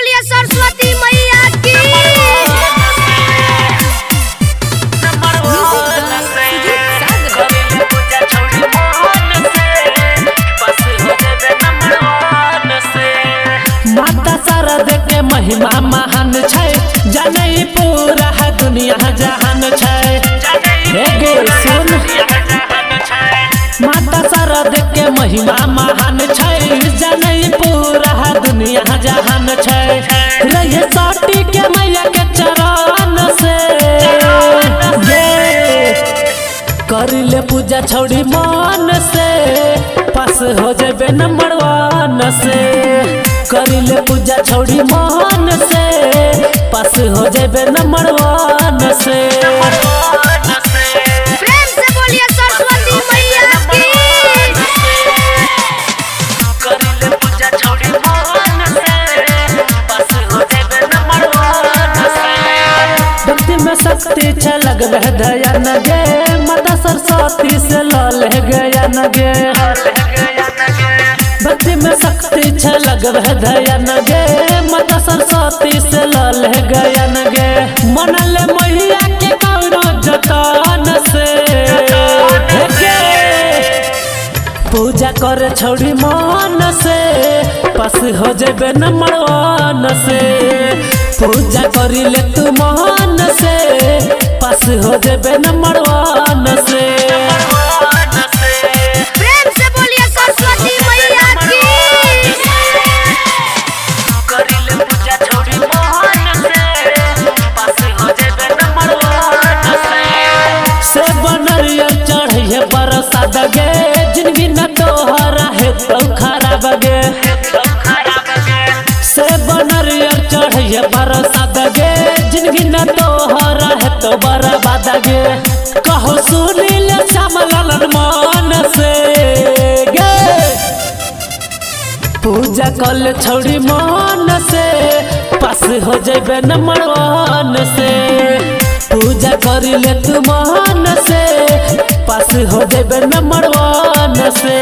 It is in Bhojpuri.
बोलिए सरस्वती मैया की। माता शारद के महिमा महान छै, जाने पूरा है दुनिया जहान छै। सुन, माता शारद के महिमा महान छै, जाने पूरा है दुनिया जहान छै। रहे साटी के मैया के चरण से कर ले पूजा छौड़ी मान से, पास हो जाबे नंबर 1 से। कर ले पूजा छौड़ी मान से, पास हो जाबे नंबर 1 से। प्रेम से बोलिए सरस्वती मैया की। कर ले पूजा छौड़ी मान से, पास हो जाबे नंबर 1 से। भक्ति में शक्ति छ लगबे दयान गे, माता सरस्वती से लाल गया न गे। भक्ति में शक्ति छ लगबे दयान गे, माता सरस्वती से लाल गया न गे। मनल मैया के कौनो जतन से पूजा कर छौड़ी मान से, पास हो जाबे नंबर 1 से। पूजा करी ले तू मान से, पास हो जाबे नंबर 1 से। प्रेम से बोलिए सरस्वती मैया की। करी ले पूजा छौड़ी मान से, पास हो जाबे नंबर 1 से। से बनरिया चढ़िए बरसात गे, जिंदगी न तोहरा है तो खराब गे। से बनरिया चढ़िए बरसात गे, जिंदगी न तोहरा है तो बर्बाद गे। कहो सुनील श्याम लालन मान से गे, पूजा कल छौड़ी मान से, पास हो जाबे नंबर 1 से। पूजा करी ले तू मान से, पास हो जाबे नंबर 1 से।